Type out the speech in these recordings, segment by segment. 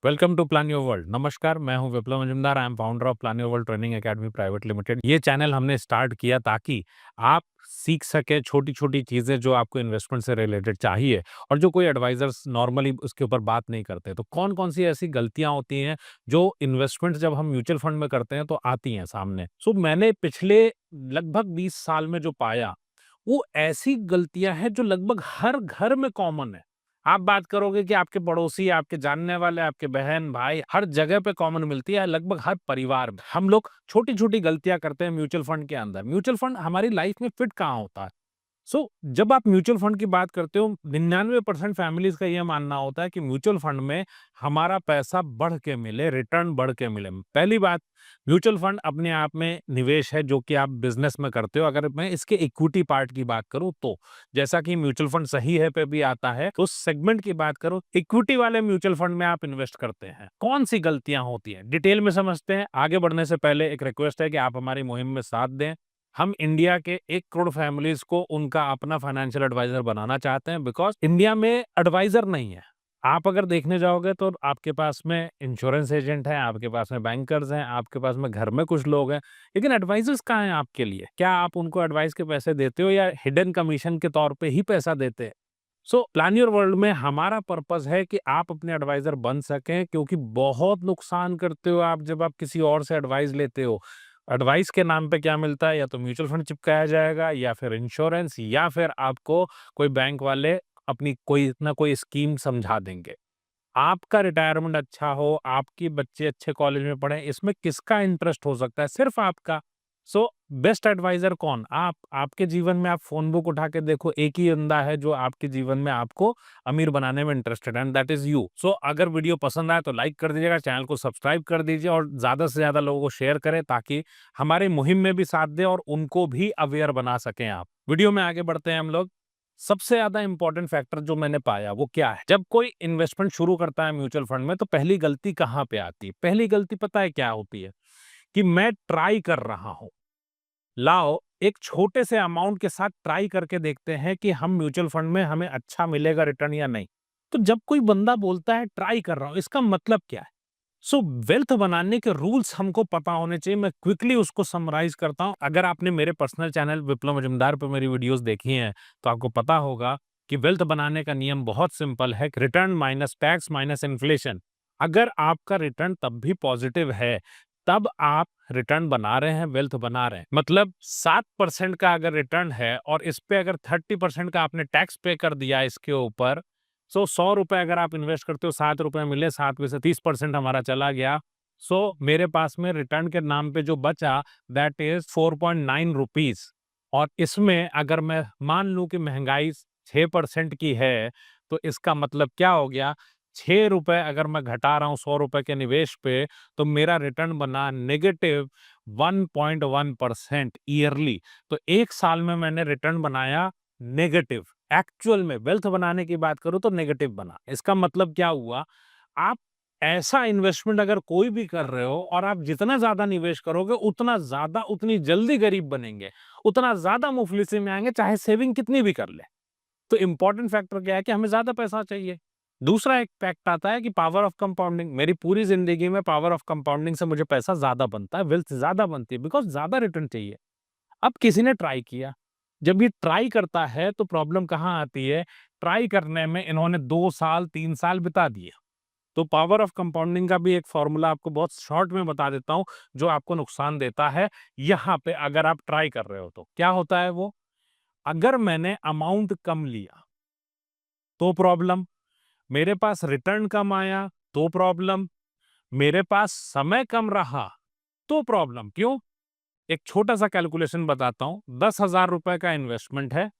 Welcome to plan your world. नमस्कार, मैं हूं Viplav Majumdar. I am founder of plan your world training academy private limited. ये channel हमने start किया ताकि आप सीख सके छोटी छोटी चीज़ें जो आपको इन्वेस्टमेंट से रिलेटेड चाहिए और जो कोई एडवाइजर्स नॉर्मली उसके ऊपर बात नहीं करते। तो कौन कौन सी ऐसी गलतियां होती हैं जो इन्वेस्टमेंट जब हम म्यूचुअल फंड में करते हैं तो आती हैं सामने। मैंने पिछले लगभग 20 साल में जो पाया वो ऐसी गलतियां हैं जो लगभग हर घर में कॉमन है। आप बात करोगे कि आपके पड़ोसी, आपके जानने वाले, आपके बहन भाई, हर जगह पे कॉमन मिलती है। लगभग हर परिवार में हम लोग छोटी छोटी गलतियां करते हैं म्यूचुअल फंड के अंदर। म्यूचुअल फंड हमारी लाइफ में फिट कहाँ होता है? जब आप म्यूचुअल फंड की बात करते हो, 99% फैमिलीज का यह मानना होता है कि म्यूचुअल फंड में हमारा पैसा बढ़ के मिले, रिटर्न बढ़ के मिले। पहली बात, म्यूचुअल फंड अपने आप में निवेश है जो कि आप बिजनेस में करते हो। अगर मैं इसके इक्विटी पार्ट की बात करूं तो जैसा कि म्यूचुअल फंड सही है पे भी आता है, तो उस सेगमेंट की बात करो, इक्विटी वाले म्यूचुअल फंड में आप इन्वेस्ट करते हैं। कौन सी गलतियां होती हैं डिटेल में समझते हैं। आगे बढ़ने से पहले एक रिक्वेस्ट है कि आप हमारी मुहिम में साथ दें। हम इंडिया के 1 करोड़ फैमिलीज को उनका अपना फाइनेंशियल एडवाइजर बनाना चाहते हैं, बिकॉज इंडिया में एडवाइजर नहीं है। आप अगर देखने जाओगे तो आपके पास में इंश्योरेंस एजेंट है, आपके पास में बैंकर्स हैं, आपके पास में घर में कुछ लोग हैं, लेकिन एडवाइजर्स कहाँ हैं आपके लिए? क्या आप उनको एडवाइस के पैसे देते हो या हिडन कमीशन के तौर पे ही पैसा देते हैं? प्लान योर वर्ल्ड में हमारा पर्पस है कि आप अपने एडवाइजर बन सकें, क्योंकि बहुत नुकसान करते हो आप जब आप किसी और से एडवाइस लेते हो। एडवाइस के नाम पे क्या मिलता है? या तो म्यूचुअल फंड चिपकाया जाएगा, या फिर इंश्योरेंस, या फिर आपको कोई बैंक वाले अपनी कोई ना कोई स्कीम समझा देंगे। आपका रिटायरमेंट अच्छा हो, आपके बच्चे अच्छे कॉलेज में पढ़ें, इसमें किसका इंटरेस्ट हो सकता है? सिर्फ आपका। बेस्ट एडवाइजर कौन? आपके जीवन में आप फोन बुक उठा के देखो, एक ही बंदा है जो आपके जीवन में आपको अमीर बनाने में इंटरेस्टेड है, एंड दैट इज यू। अगर वीडियो पसंद आए तो लाइक कर दीजिएगा, चैनल को सब्सक्राइब कर दीजिए और ज्यादा से ज्यादा लोगों को शेयर करें ताकि हमारे मुहिम में भी साथ दें और उनको भी अवेयर बना सकें आप। वीडियो में आगे बढ़ते हैं हम लोग। सबसे ज्यादा इंपॉर्टेंट फैक्टर जो मैंने पाया वो क्या है? जब कोई इन्वेस्टमेंट शुरू करता है म्यूचुअल फंड में तो पहली गलती कहाँ पे आती है? पहली गलती पता है क्या होती है? कि मैं ट्राई कर रहा हूं। लाओ एक छोटे से अमाउंट के साथ ट्राई करके देखते हैं कि हम म्यूचुअल फंड में हमें अच्छा मिलेगा रिटर्न या नहीं। तो जब कोई बंदा बोलता है ट्राई कर रहा हूं, इसका मतलब क्या है? वेल्थ बनाने के रूल्स हमको पता होने चाहिए। मैं क्विकली उसको समराइज करता हूं। अगर आपने मेरे पर्सनल चैनल विप्लव मजुमदार पे मेरी वीडियोस देखी हैं तो आपको पता होगा कि वेल्थ बनाने का नियम बहुत सिंपल है, return minus tax minus inflation. अगर आपका रिटर्न तब भी पॉजिटिव है तब आप रिटर्न बना रहे हैं, वेल्थ बना रहे हैं। मतलब 7% का अगर रिटर्न है और इस पे अगर 30% का आपने टैक्स पे कर दिया इसके ऊपर, 100 रुपए अगर आप इन्वेस्ट करते हो, 7 रुपए मिले, 7 में से 30% हमारा चला गया। मेरे पास में रिटर्न के नाम पे जो बचा दैट इज 4.9 रुपीज। और इसमें अगर मैं मान लूं कि महंगाई 6% की है तो इसका मतलब क्या हो गया? 6 रुपए अगर मैं घटा रहा हूं 100 रुपए के निवेश पे, तो मेरा रिटर्न बना -1.1% ईयरली। तो एक साल में मैंने रिटर्न बनाया नेगेटिव। एक्चुअल में वेल्थ बनाने की बात करूं तो नेगेटिव बना। इसका मतलब क्या हुआ? आप ऐसा इन्वेस्टमेंट अगर कोई भी कर रहे हो और आप जितना ज्यादा निवेश करोगे उतना ज्यादा, उतनी जल्दी गरीब बनेंगे, उतना ज्यादा मुफलिसी में आएंगे, चाहे सेविंग कितनी भी कर ले। तो इंपॉर्टेंट फैक्टर क्या है कि हमें ज्यादा पैसा चाहिए। दूसरा एक फैक्ट आता है कि पावर ऑफ कंपाउंडिंग। मेरी पूरी जिंदगी में पावर ऑफ कंपाउंडिंग से मुझे पैसा ज्यादा बनता है, वेल्थ ज्यादा बनती है, बिकॉज ज्यादा रिटर्न चाहिए। अब किसी ने ट्राई किया, जब ये ट्राई करता है तो प्रॉब्लम कहाँ आती है? ट्राई करने में इन्होंने 2 साल 3 साल बिता दिए। तो पावर ऑफ कंपाउंडिंग का भी एक फॉर्मूला आपको बहुत शॉर्ट में बता देता हूं जो आपको नुकसान देता है यहाँ पे अगर आप ट्राई कर रहे हो। तो क्या होता है वो? अगर मैंने अमाउंट कम लिया तो प्रॉब्लम, मेरे पास रिटर्न कम आया तो प्रॉब्लम, मेरे पास समय कम रहा तो प्रॉब्लम। क्यों? एक छोटा सा कैलकुलेशन बताता हूं। 10,000 रुपए का इन्वेस्टमेंट है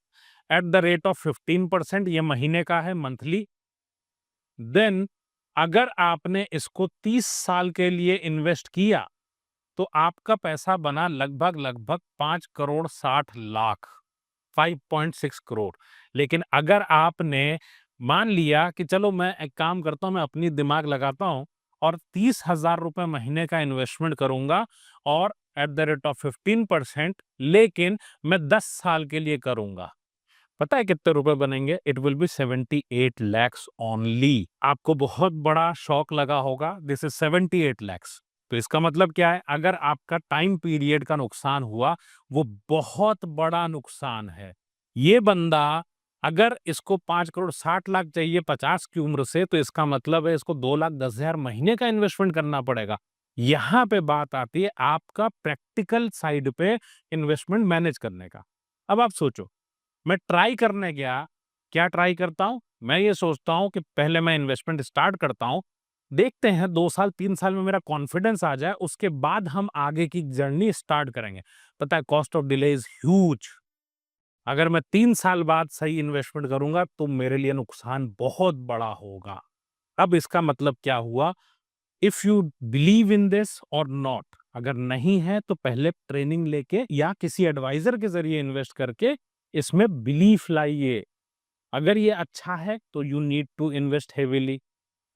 एट द रेट ऑफ 15%, ये महीने का है, मंथली। देन अगर आपने इसको 30 साल के लिए इन्वेस्ट किया तो आपका पैसा बना लगभग लगभग 5,60,00,000, 5.6 करोड़। लेकिन अगर आपने मान लिया कि चलो मैं एक काम करता हूं, मैं अपनी दिमाग लगाता हूं और 30,000 रुपए महीने का इन्वेस्टमेंट करूंगा और एट द रेट ऑफ 15%, लेकिन मैं 10 साल के लिए करूंगा, पता है कितने रुपए बनेंगे? It will be 78 lakhs only. आपको बहुत बड़ा शॉक लगा होगा, दिस इज 78 लैक्स। तो इसका मतलब क्या है? अगर आपका टाइम पीरियड का नुकसान हुआ, वो बहुत बड़ा नुकसान है। ये बंदा अगर इसको 5 करोड़ 60 लाख चाहिए 50 की उम्र से, तो इसका मतलब है इसको 2,10,000 महीने का इन्वेस्टमेंट करना पड़ेगा। यहाँ पे बात आती है आपका प्रैक्टिकल साइड पे इन्वेस्टमेंट मैनेज करने का। अब आप सोचो, मैं ट्राई करने गया, क्या ट्राई करता हूँ? मैं ये सोचता हूँ कि पहले मैं इन्वेस्टमेंट स्टार्ट करता हूँ, देखते हैं 2 साल 3 साल में मेरा कॉन्फिडेंस आ जाए, उसके बाद हम आगे की जर्नी स्टार्ट करेंगे। पता है cost of delay is huge. अगर मैं 3 साल बाद सही इन्वेस्टमेंट करूँगा, तो मेरे लिए नुकसान बहुत बड़ा होगा। अब इसका मतलब क्या हुआ? If you believe in this और नॉट, अगर नहीं है तो पहले ट्रेनिंग लेके या किसी एडवाइजर के जरिए इन्वेस्ट करके इसमें बिलीफ लाइए। अगर ये अच्छा है तो you need to invest heavily.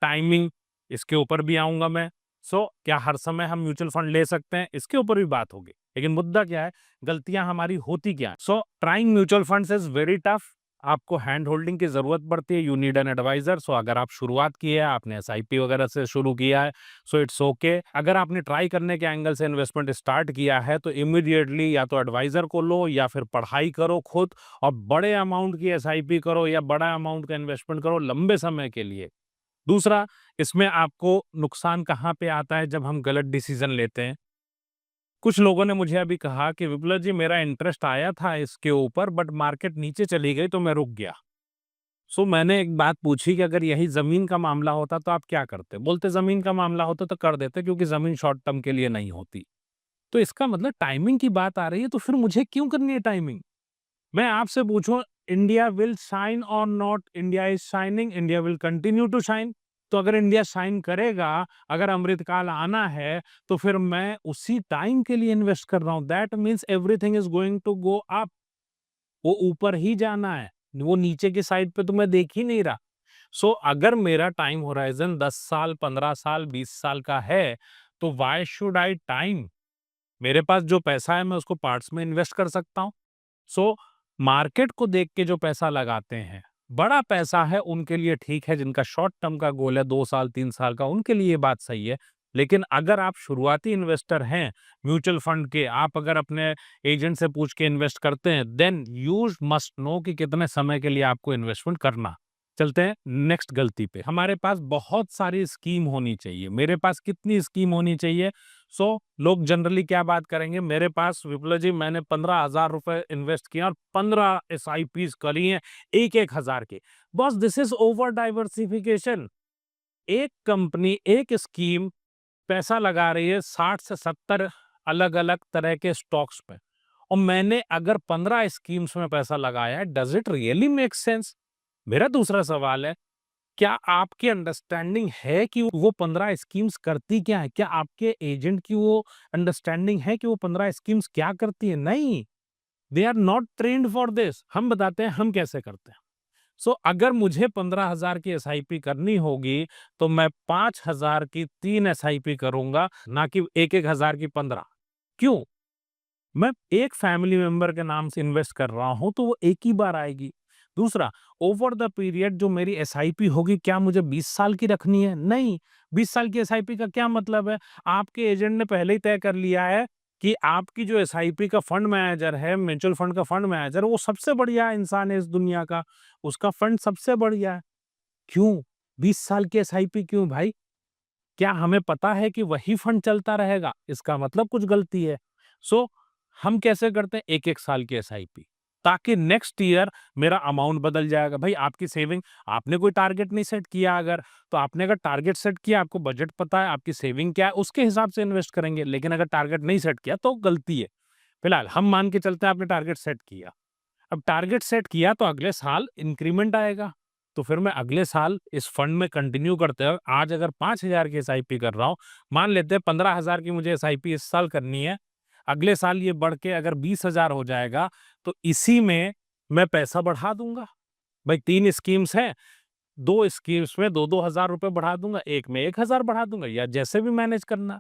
Timing, इसके ऊपर भी आऊंगा मैं। क्या हर समय हम म्यूचुअल फंड ले सकते हैं? इसके ऊपर भी बात होगी। लेकिन मुद्दा क्या है, गलतियां हमारी होती क्या है? Trying mutual funds is very tough. आपको हैंड होल्डिंग की जरूरत पड़ती है, यू नीड एन एडवाइजर। अगर आप शुरुआत की है, आपने एसआईपी वगैरह से शुरू किया है, इट्स ओके। अगर आपने ट्राई करने के एंगल से इन्वेस्टमेंट स्टार्ट किया है, तो इमीडिएटली या तो एडवाइजर को लो या फिर पढ़ाई करो खुद, और बड़े अमाउंट की एसआईपी करो या बड़ा अमाउंट का इन्वेस्टमेंट करो लंबे समय के लिए। दूसरा, इसमें आपको नुकसान कहाँ पे आता है? जब हम गलत डिसीजन लेते हैं। कुछ लोगों ने मुझे अभी कहा कि विप्लव जी, मेरा इंटरेस्ट आया था इसके ऊपर, बट मार्केट नीचे चली गई तो मैं रुक गया। मैंने एक बात पूछी कि अगर यही जमीन का मामला होता तो आप क्या करते? बोलते जमीन का मामला होता तो कर देते, क्योंकि जमीन शॉर्ट टर्म के लिए नहीं होती। तो इसका मतलब टाइमिंग की बात आ रही है, तो फिर मुझे क्यों करनी है टाइमिंग? मैं आपसे पूछूं, इंडिया विल शाइन और not? India is shining, India will continue to shine. तो अगर इंडिया शाइन करेगा, अगर अमृतकाल आना है, तो फिर मैं उसी टाइम के लिए इन्वेस्ट कर रहा हूं। That means everything is going to go up. वो ऊपर ही जाना है, वो नीचे की साइड पे तो मैं देख ही नहीं रहा। अगर मेरा टाइम होराइजन 10 साल 15 साल 20 साल का है, तो वाई शुड आई टाइम? मेरे पास जो पैसा है मैं उसको पार्ट्स में इन्वेस्ट कर सकता हूँ। मार्केट को देख के जो पैसा लगाते हैं, बड़ा पैसा है उनके लिए ठीक है, जिनका शॉर्ट टर्म का गोल है 2 साल 3 साल का, उनके लिए ये बात सही है। लेकिन अगर आप शुरुआती इन्वेस्टर हैं म्यूचुअल फंड के, आप अगर अपने एजेंट से पूछ के इन्वेस्ट करते हैं, देन यू मस्ट नो कि कितने समय के लिए आपको इन्वेस्टमेंट करना। चलते हैं नेक्स्ट गलती पे। हमारे पास बहुत सारी स्कीम होनी चाहिए। मेरे पास कितनी स्कीम होनी चाहिए? लोग जनरली क्या बात करेंगे, मेरे पास विप्लव जी मैंने 15,000 रुपए इन्वेस्ट किया और 15 एसआईपीज करी हैं, एक एक हजार के। Boss, this is over diversification. एक कंपनी, एक स्कीम पैसा लगा रही है 60 से 70 अलग अलग तरह के स्टॉक्स पे, और मैंने अगर 15 स्कीम्स में पैसा लगाया है, does it really make sense? मेरा दूसरा सवाल है, क्या आपकी अंडरस्टैंडिंग है कि वो 15 स्कीम्स करती क्या है? क्या आपके एजेंट की वो अंडरस्टैंडिंग है कि वो 15 स्कीम्स क्या करती है? नहीं, they are not trained for this. हम बताते हैं हम कैसे करते हैं। अगर मुझे 15,000 की एसआईपी करनी होगी, तो मैं 5,000 की 3 एसआईपी करूंगा, ना कि एक एक हजार की 15। क्यों? मैं एक फैमिली मेंबर के नाम से इन्वेस्ट कर रहा हूं, तो वो एक ही बार आएगी। दूसरा, ओवर द पीरियड जो मेरी एसआईपी होगी, क्या मुझे 20 साल की रखनी है? नहीं। 20 साल की एसआईपी का क्या मतलब है? आपके एजेंट ने पहले ही तय कर लिया है कि आपकी जो एसआईपी का फंड मैनेजर है, म्यूचुअल फंड का फंड मैनेजर, वो सबसे बढ़िया इंसान है इस दुनिया का, उसका फंड सबसे बढ़िया है। क्यों 20 साल की एसआईपी क्यों भाई? क्या हमें पता है कि वही फंड चलता रहेगा? इसका मतलब कुछ गलती है। सो हम कैसे करते हैं? एक एक साल की एसआईपी, ताकि नेक्स्ट ईयर मेरा अमाउंट बदल जाएगा। भाई आपकी सेविंग, आपने कोई टारगेट नहीं सेट किया, अगर तो आपने अगर टारगेट सेट किया, आपको बजट पता है, आपकी सेविंग क्या है, उसके हिसाब से इन्वेस्ट करेंगे। लेकिन अगर टारगेट नहीं सेट किया तो गलती है। फिलहाल हम मान के चलते हैं आपने टारगेट सेट किया। अब टारगेट सेट किया तो अगले साल इंक्रीमेंट आएगा, तो फिर मैं अगले साल इस फंड में कंटिन्यू करते हुए, आज अगर 5,000 की एसआईपी कर रहा हूं, मान लेते हैं 15,000 की मुझे एसआईपी इस साल करनी है, अगले साल ये बढ़ के अगर 20,000 हो जाएगा, तो इसी में मैं पैसा बढ़ा दूंगा। भाई 3 स्कीम्स हैं, 2 स्कीम्स में 2-2 हजार रुपए बढ़ा दूंगा, एक में 1,000 बढ़ा दूंगा, या जैसे भी मैनेज करना।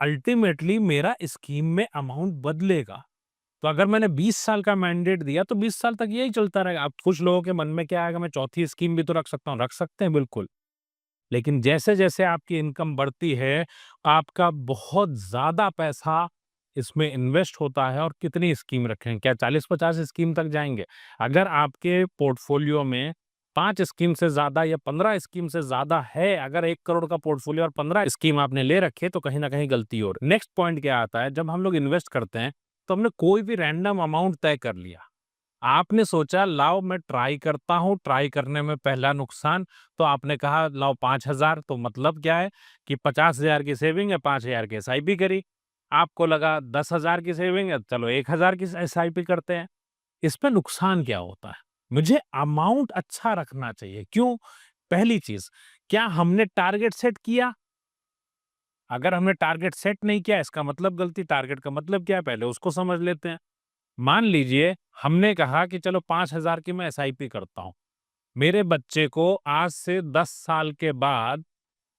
अल्टीमेटली मेरा स्कीम में अमाउंट बदलेगा, तो अगर मैंने 20 साल का मैंडेट दिया तो 20 साल तक यही चलता रहेगा। अब कुछ लोगों के मन में क्या आएगा, मैं चौथी स्कीम भी तो रख सकता हूँ, रख सकते हैं बिल्कुल। लेकिन जैसे-जैसे आपकी इनकम बढ़ती है, आपका बहुत ज़्यादा पैसा इसमें इन्वेस्ट होता है। और कितनी स्कीम रखें? क्या 40-50 स्कीम तक जाएँगे? अगर आपके पोर्टफोलियो में 5 स्कीम से ज़्यादा या 15 स्कीम से ज़्यादा है, अगर 1 करोड़ का पोर्टफोलियो और 15 स्कीम आपने ले रखे, तो कहीं न कहीं गलती हो रही है। नेक्स्ट पॉइंट क्या आता है, जब हम लोग इन्वेस्ट करते हैं, तो हमने कोई भी रैंडम अमाउंट तय कर लिया। आपने सोचा लाओ मैं ट्राई करता हूँ, ट्राई करने में पहला नुकसान, तो आपने कहा लाओ 5,000, तो मतलब क्या है कि 50,000 की सेविंग है, 5,000 की एसआईपी करी। आपको लगा 10,000 की सेविंग है, चलो 1,000 की एसआईपी करते हैं। इसमें नुकसान क्या होता है? मुझे अमाउंट अच्छा रखना चाहिए। क्यों? पहली चीज़, क्या हमने टारगेट सेट किया? अगर हमने टारगेट सेट नहीं किया, इसका मतलब गलती। टारगेट का मतलब क्या है, पहले उसको समझ लेते हैं। मान लीजिए हमने कहा कि चलो 5,000 की मैं एसआईपी करता हूँ। मेरे बच्चे को आज से 10 साल के बाद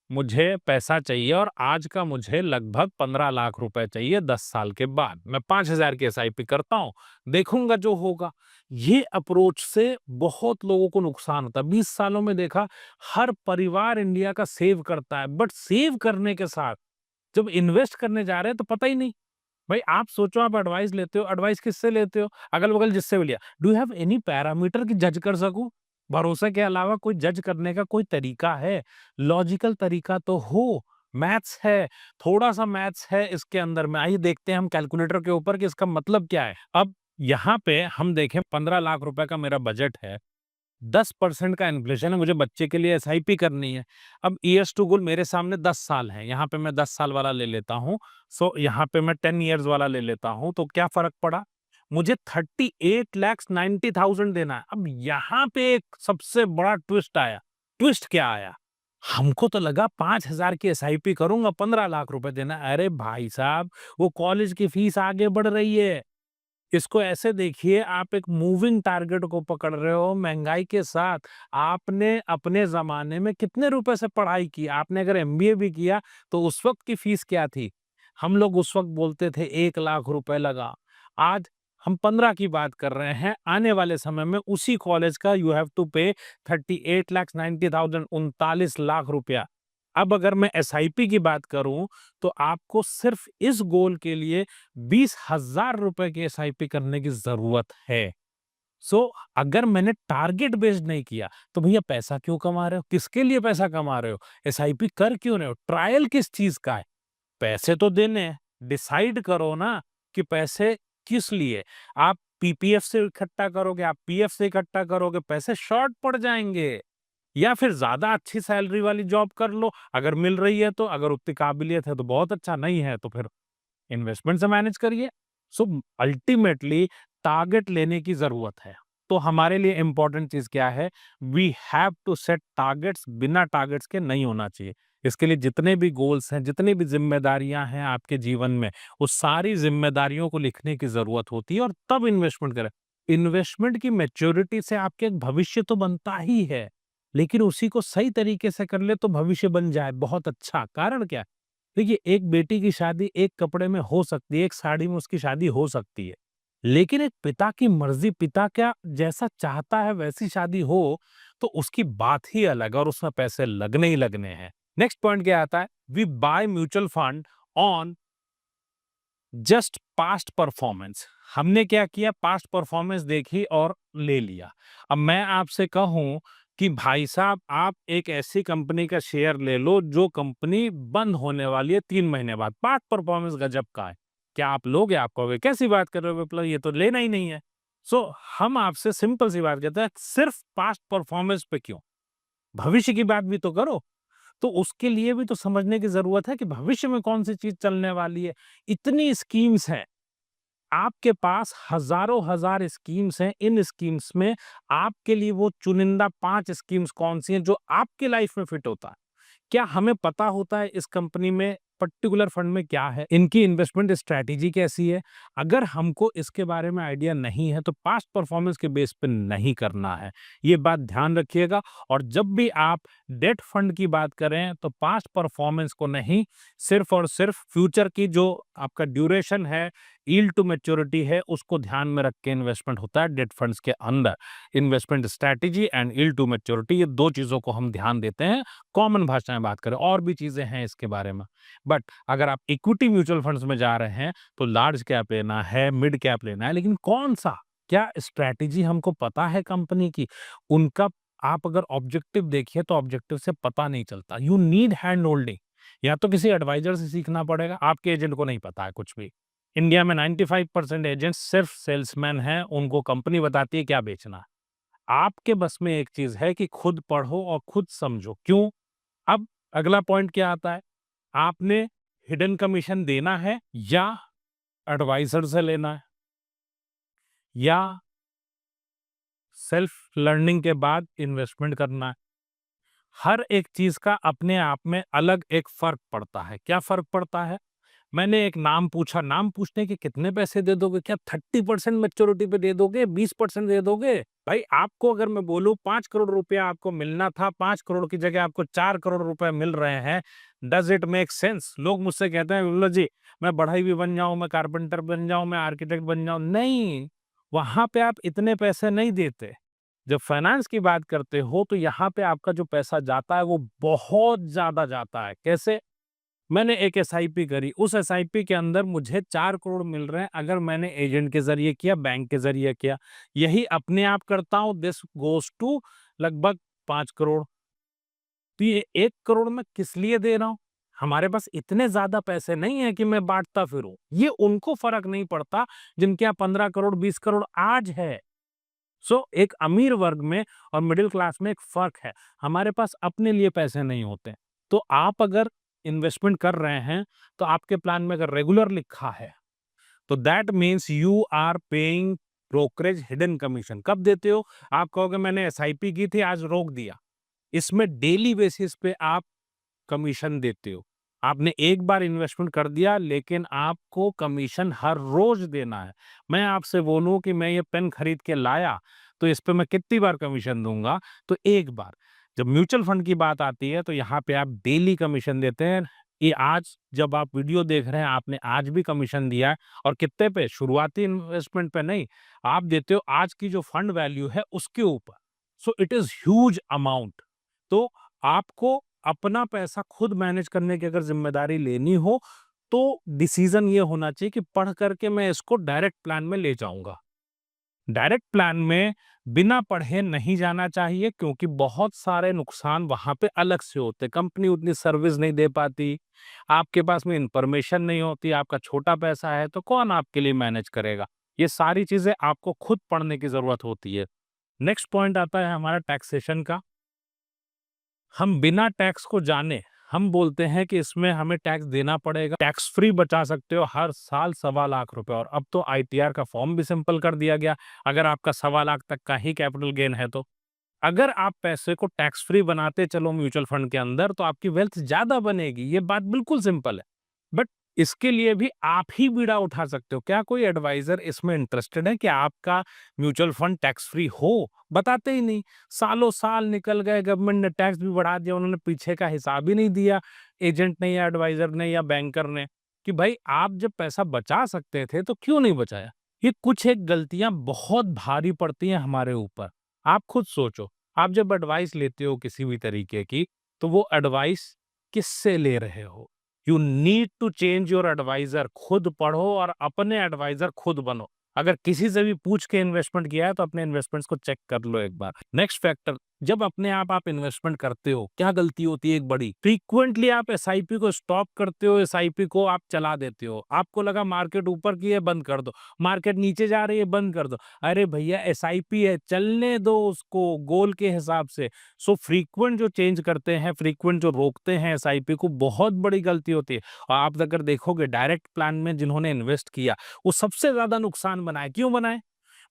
मुझे पैसा चाहिए और आज का मुझे लगभग 15 लाख रुपए चाहिए 10 साल के बाद। मैं 5,000 की एसआईपी करता हूँ, देखूंगा जो होगा। ये अप्रोच से बहुत लोगों को नुकसान होता है। 20 सालों में देखा, हर परिवार इंडिया का सेव करता है, बट सेव करने के साथ जब इन्वेस्ट करने जा रहे हैं तो पता ही नहीं। भाई आप सोचो, आप एडवाइस लेते हो, एडवाइस किससे लेते हो? अगल-बगल जिससे भी लिया। Do you have any parameter कि जज कर सकूँ? भरोसे के अलावा कोई जज करने का कोई तरीका है? लॉजिकल तरीका तो हो, मैथ्स है, थोड़ा-सा मैथ्स है इसके अंदर में। आइए देखते हैं हम कैलकुलेटर के ऊपर कि इसका मतलब क्या है। अब यहाँ पे हम देखें, 15 लाख रुपए का मेरा बजट है। 10% का इन्फ्लेशन है, मुझे बच्चे के लिए एसआईपी करनी है। अब ईयर्स टू गोल मेरे सामने 10 साल हैं, यहाँ पे मैं 10 साल वाला ले लेता हूँ। सो यहाँ पे मैं 10 इयर्स वाला ले लेता हूँ, तो क्या फ़र्क पड़ा? मुझे 38,90,000 देना है। अब यहाँ पे एक सबसे बड़ा ट्विस्ट आया। ट्विस्ट क्या आया? हमको तो लगा 5,000 की एसआईपी करूँगा, 15 लाख रुपए देना है। अरे भाई साहब, वो कॉलेज की फीस आगे बढ़ रही है। इसको ऐसे देखिए, आप एक मूविंग टारगेट को पकड़ रहे हो महंगाई के साथ। आपने अपने ज़माने में कितने रुपए से पढ़ाई की? आपने अगर एमबीए भी किया, तो उस वक़्त की फीस क्या थी? हम लोग उस वक़्त बोलते थे 1 लाख रुपए लगा। आज हम 15 की बात कर रहे हैं। आने वाले समय में उसी कॉलेज का यू हैव टू पे 38,90,000, 39 लाख रुपया। अब अगर मैं एसआईपी की बात करूँ, तो आपको सिर्फ़ इस गोल के लिए 20,000 रुपए की एसआईपी करने की ज़रूरत है। सो अगर मैंने टारगेट बेस्ड नहीं किया, तो भैया पैसा क्यों कमा रहे हो? किसके लिए पैसा कमा रहे हो? एसआईपी कर क्यों रहे हो? ट्रायल किस चीज़ का है? पैसे तो देने हैं, डिसाइड करो ना कि पैसे किस लिए? आप पीपीएफ से इकट्ठा करोगे, आप पीएफ से इकट्ठा करोगे, पैसे शॉर्ट पड़ जाएँगे। या फिर ज़्यादा अच्छी सैलरी वाली जॉब कर लो, अगर मिल रही है तो, अगर उतनी काबिलियत है तो बहुत अच्छा, नहीं है तो फिर इन्वेस्टमेंट से मैनेज करिए। सो अल्टीमेटली टारगेट लेने की ज़रूरत है। तो हमारे लिए इम्पोर्टेंट चीज़ क्या है? We have to set targets, बिना टारगेट्स के नहीं होना चाहिए। इसके लिए जितने भी गोल्स हैं, जितनी भी ज़िम्मेदारियाँ हैं आपके जीवन में, उस सारी ज़िम्मेदारियों को लिखने की ज़रूरत होती है और तब इन्वेस्टमेंट करें। इन्वेस्टमेंट की मैच्योरिटी से आपके एक भविष्य तो बनता ही है, लेकिन उसी को सही तरीके से कर ले तो भविष्य बन जाए बहुत अच्छा। कारण क्या है? देखिए, एक बेटी की शादी एक कपड़े में हो सकती है, एक साड़ी में उसकी शादी हो सकती है। लेकिन एक पिता की मर्ज़ी, पिता क्या जैसा चाहता है वैसी शादी हो, तो उसकी बात ही अलग है और उसमें पैसे लगने ही लगने हैं। नेक्स्ट पॉइंट क्या आता है? We buy mutual fund on just past performance. हमने क्या किया? पास्ट परफॉर्मेंस देखी और ले लिया। अब मैं आपसे कहूं कि भाई साहब, आप एक ऐसी कंपनी का शेयर ले लो जो कंपनी बंद होने वाली है 3 महीने बाद, पास्ट परफॉर्मेंस गजब का है, क्या आप लोगे? आप कहोगे कैसी बात कर रहे हो विप्लव, ये तो लेना ही नहीं है। सो हम आपसे सिंपल सी बात कहते हैं, सिर्फ पास्ट परफॉर्मेंस पे क्यों? भविष्य की बात भी तो करो। तो उसके लिए भी तो समझने की ज़रूरत है कि भविष्य में कौन-सी चीज़ चलने वाली है। इतनी स्कीम्स हैं, आपके पास हज़ारों हज़ार स्कीम्स हैं। इन स्कीम्स में आपके लिए वो चुनिंदा 5 स्कीम्स कौन-सी हैं जो आपके लाइफ़ में फिट होता है। क्या हमें पता होता है इस कंपनी में, पर्टिकुलर फंड में क्या है? इनकी इन्वेस्टमेंट स्ट्रैटेजी कैसी है? अगर हमको इसके बारे में आइडिया नहीं है, तो पास्ट परफॉर्मेंस के बेस पे नहीं करना है। ये बात ध्यान रखिएगा। और जब भी आप डेट फंड की बात करें, तो पास्ट परफॉर्मेंस को नहीं, सिर्फ़ और सिर्फ़ फ्यूचर की जो आपका ड्यूरेशन है, यील्ड टू मैच्योरिटी है उसको ध्यान में रख के इन्वेस्टमेंट होता है डेट फंड्स के अंदर। Investment strategy and yield to maturity, ये दो चीजों को हम ध्यान देते हैं। कॉमन भाषा में बात करें, और भी चीजें हैं इसके बारे में, बट अगर आप इक्विटी म्यूचुअल फंड्स में जा रहे हैं तो लार्ज कैप लेना है, मिड कैप लेना है, लेकिन कौन सा, क्या स्ट्रैटेजी हमको पता है कंपनी की, उनका आप अगर ऑब्जेक्टिव देखिए तो ऑब्जेक्टिव से पता नहीं चलता। यू नीड हैंड होल्डिंग, या तो किसी एडवाइजर से सीखना पड़ेगा, आपके एजेंट को नहीं पता है कुछ भी। इंडिया में 95% एजेंट्स सिर्फ सेल्समैन हैं, उनको कंपनी बताती है क्या बेचना है। आपके बस में एक चीज है कि खुद पढ़ो और खुद समझो क्यों। अब अगला पॉइंट क्या आता है, आपने हिडन कमीशन देना है या एडवाइजर से लेना है, या सेल्फ लर्निंग के बाद इन्वेस्टमेंट करना है। हर एक चीज का अपने आप में अलग एक फर्क पड़ता है। क्या फर्क पड़ता है, मैंने एक नाम पूछा, नाम पूछने के कितने पैसे दे दोगे, क्या 30% मैच्योरिटी पे दे दोगे, 20% दे दोगे? भाई आपको अगर मैं बोलूं 5 करोड़ रुपया आपको मिलना था, 5 करोड़ की जगह आपको 4 करोड़ रुपए मिल रहे हैं, डज इट मेक सेंस? लोग मुझसे कहते हैं बोलो जी मैं बढ़ई भी बन जाऊं, मैं कारपेंटर बन जाऊं, मैं आर्किटेक्ट बन जाऊं। नहीं, वहां पे आप इतने पैसे नहीं देते। जब फाइनेंस की बात करते हो तो यहाँ पे आपका जो पैसा जाता है वो बहुत ज्यादा जाता है। कैसे? मैंने एक एसआईपी करी, उस एसआईपी के अंदर मुझे 4 करोड़ मिल रहे हैं, अगर मैंने एजेंट के जरिए किया, बैंक के जरिए किया, यही अपने आप करता हूं, दिस गोस टू लगभग 5 करोड़। तो ये 1 करोड़ में किस लिए दे रहा हूं? हमारे पास इतने ज्यादा पैसे नहीं है कि मैं बांटता फिरूं। ये उनको फर्क नहीं पड़ता जिनके यहाँ 15 करोड़ 20 करोड़ आज है। एक अमीर वर्ग में और मिडिल क्लास में एक फर्क है। हमारे पास अपने लिए पैसे नहीं होते। तो आप अगर इन्वेस्टमेंट कर रहे हैं तो आपके प्लान में अगर रेगुलर लिखा है तो that means you are paying brokerage hidden commission. कब देते हो? आप कहोगे मैंने एसआईपी की थी आज रोक दिया, इसमें डेली बेसिस पे आप कमीशन देते हो। आपने एक बार इन्वेस्टमेंट कर दिया लेकिन आपको कमीशन हर रोज देना है। मैं आपसे बोलूं कि मैं ये पेन खरीद के लाया तो इस पे मैं कितनी बार कमीशन दूंगा? तो एक बार। जब म्यूचुअल फंड की बात आती है तो यहाँ पे आप डेली कमीशन देते हैं। ये आज जब आप वीडियो देख रहे हैं आपने आज भी कमीशन दिया है, और कितने पे? शुरुआती इन्वेस्टमेंट पे नहीं, आप देते हो आज की जो फंड वैल्यू है उसके ऊपर। It is huge amount. तो आपको अपना पैसा खुद मैनेज करने की अगर जिम्मेदारी लेनी हो तो डिसीजन ये होना चाहिए कि पढ़ करके मैं इसको डायरेक्ट प्लान में ले जाऊंगा। डायरेक्ट प्लान में बिना पढ़े नहीं जाना चाहिए, क्योंकि बहुत सारे नुकसान वहां पे अलग से होते। कंपनी उतनी सर्विस नहीं दे पाती, आपके पास में इंफॉर्मेशन नहीं होती, आपका छोटा पैसा है तो कौन आपके लिए मैनेज करेगा? ये सारी चीजें आपको खुद पढ़ने की जरूरत होती है। नेक्स्ट पॉइंट आता है हमारा टैक्सेशन का। हम बिना टैक्स को जाने हम बोलते हैं कि इसमें हमें टैक्स देना पड़ेगा। टैक्स फ्री बचा सकते हो हर साल 1.25 लाख रुपए, और अब तो आईटीआर का फॉर्म भी सिंपल कर दिया गया अगर आपका 1.25 लाख तक का ही कैपिटल गेन है तो। अगर आप पैसे को टैक्स फ्री बनाते चलो म्यूचुअल फंड के अंदर तो आपकी वेल्थ ज्यादा बनेगी। ये बात बिल्कुल सिंपल है, बट इसके लिए भी आप ही बीड़ा उठा सकते हो। क्या कोई एडवाइजर इसमें इंटरेस्टेड है कि आपका म्यूचुअल फंड टैक्स फ्री हो? बताते ही नहीं। सालों साल निकल गए, गवर्नमेंट ने टैक्स भी बढ़ा दिया, उन्होंने पीछे का हिसाब ही नहीं दिया एजेंट ने या एडवाइजर ने या बैंकर ने, कि भाई आप जब पैसा बचा सकते थे तो क्यों नहीं बचाया? ये कुछ एक गलतियां बहुत भारी पड़ती हैं हमारे ऊपर। आप खुद सोचो, आप जब एडवाइस लेते हो किसी भी तरीके की तो वो एडवाइस किससे ले रहे हो? You need to change your advisor. खुद पढ़ो और अपने एडवाइजर खुद बनो। अगर किसी से भी पूछ के इन्वेस्टमेंट किया है तो अपने इन्वेस्टमेंट्स को चेक कर लो एक बार। नेक्स्ट फैक्टर, जब अपने आप इन्वेस्टमेंट करते हो क्या गलती होती है एक बड़ी? फ्रीक्वेंटली आप एसआईपी को स्टॉप करते हो, एसआईपी को आप चला देते हो। आपको लगा मार्केट ऊपर की है, बंद कर दो। मार्केट नीचे जा रही है, बंद कर दो। अरे भैया एसआईपी है, चलने दो उसको गोल के हिसाब से। फ्रीक्वेंट जो चेंज करते हैं, फ्रीक्वेंट जो रोकते हैं एसआईपी को, बहुत बड़ी गलती होती है। और आप अगर देखोगे डायरेक्ट प्लान में जिन्होंने इन्वेस्ट किया वो सबसे ज्यादा नुकसान बनाए। क्यों बनाए?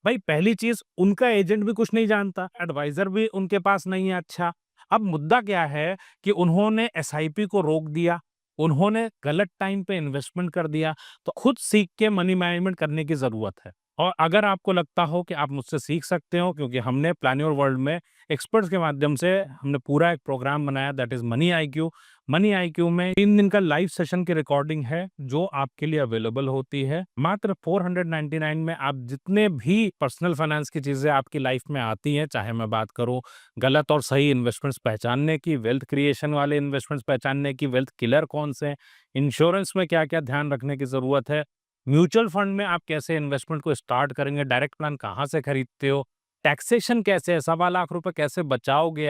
भाई पहली चीज, उनका एजेंट भी कुछ नहीं जानता, एडवाइजर भी उनके पास नहीं है अच्छा। अब मुद्दा क्या है कि उन्होंने एसआईपी को रोक दिया, उन्होंने गलत टाइम पे इन्वेस्टमेंट कर दिया। तो खुद सीख के मनी मैनेजमेंट करने की जरूरत है। और अगर आपको लगता हो कि आप मुझसे सीख सकते हो, क्योंकि हमने प्लान योर वर्ल्ड में एक्सपर्ट्स के माध्यम से हमने पूरा एक प्रोग्राम बनाया, that is money IQ. Money IQ में 3 दिन का लाइव सेशन की रिकॉर्डिंग है जो आपके लिए अवेलेबल होती है मात्र 499 में। आप जितने भी पर्सनल फाइनेंस की चीजें आपकी लाइफ में आती हैं, चाहे मैं बात करूं गलत और सही इन्वेस्टमेंट्स पहचानने की, वेल्थ क्रिएशन वाले इन्वेस्टमेंट्स पहचानने की, वेल्थ किलर कौन से हैं, इंश्योरेंस में क्या क्या ध्यान रखने की जरूरत है, म्यूचुअल फंड में आप कैसे इन्वेस्टमेंट को स्टार्ट करेंगे, डायरेक्ट प्लान कहाँ से खरीदते हो, टैक्सेशन कैसे है, 1.25 लाख रुपए कैसे बचाओगे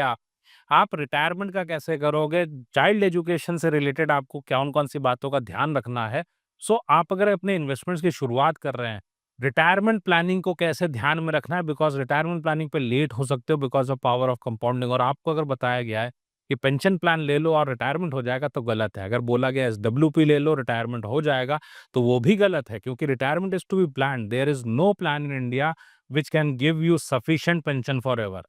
आप रिटायरमेंट का कैसे करोगे, चाइल्ड एजुकेशन से रिलेटेड आपको कौन कौन सी बातों का ध्यान रखना है। सो आप अगर अपने इन्वेस्टमेंट्स की शुरुआत कर रहे हैं, रिटायरमेंट प्लानिंग को कैसे ध्यान में रखना है, बिकॉज रिटायरमेंट प्लानिंग पे लेट हो सकते हो because of power of compounding. और आपको अगर बताया गया है कि पेंशन प्लान ले लो और रिटायरमेंट हो जाएगा तो गलत है। अगर बोला गया एसडब्ल्यूपी ले लो रिटायरमेंट हो जाएगा तो वो भी गलत है, क्योंकि retirement is to be planned. There is no plan in India which can give you sufficient pension for ever.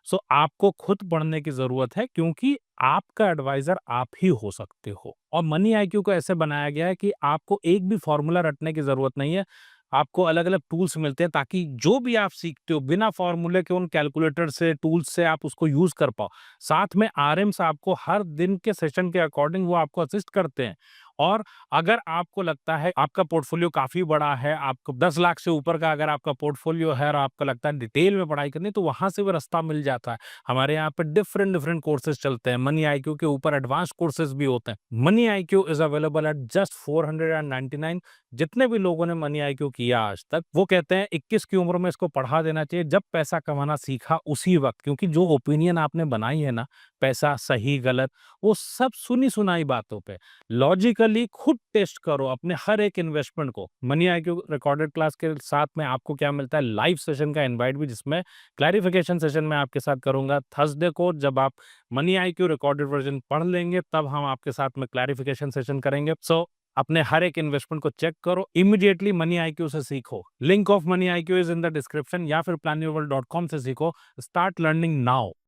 So आपको खुद पढ़ने की जरूरत है, क्योंकि आपका एडवाइजर आप ही हो सकते हो। और मनी आईक्यू को ऐसे बनाया गया है कि आपको एक भी फॉर्मूला रटने की जरूरत नहीं है। आपको अलग अलग टूल्स मिलते हैं ताकि जो भी आप सीखते हो बिना फॉर्मूले के उन कैलकुलेटर से, टूल्स से आप उसको यूज कर पाओ। साथ में आरएम्स आपको हर दिन के सेशन के अकॉर्डिंग वो आपको असिस्ट करते हैं। और अगर आपको लगता है आपका पोर्टफोलियो काफी बड़ा है, आपको 10 लाख से ऊपर का अगर आपका पोर्टफोलियो है और आपको लगता है डिटेल में पढ़ाई करनी, तो वहां से भी रास्ता मिल जाता है। हमारे यहाँ पे डिफरेंट डिफरेंट कोर्सेज चलते हैं। मनी आईक्यू के ऊपर एडवांस कोर्सेज भी होते हैं। Money IQ is available at just 499। जितने भी लोगों ने मनी आईक्यू किया आज तक, वो कहते हैं 21 की उम्र में इसको पढ़ा देना चाहिए, जब पैसा कमाना सीखा उसी वक्त। क्योंकि जो ओपिनियन आपने बनाई है ना, पैसा सही गलत, वो सब सुनी सुनाई बातों पे लॉजिकली खुद टेस्ट करो अपने हर एक इन्वेस्टमेंट को। मनी आईक्यू रिकॉर्डेड क्लास के साथ में आपको क्या मिलता है, लाइव सेशन का इनवाइट भी, जिसमें क्लैरिफिकेशन सेशन मैं आपके साथ करूंगा थर्सडे को। जब आप मनी आईक्यू रिकॉर्डेड वर्जन पढ़ लेंगे तब हम आपके साथ में क्लैरिफिकेशन सेशन करेंगे। सो अपने हर एक इन्वेस्टमेंट को चेक करो, इमीडिएटली मनी आईक्यू से सीखो। Link of money IQ is in the description, या फिर planyourworld.com से सीखो। Start learning now.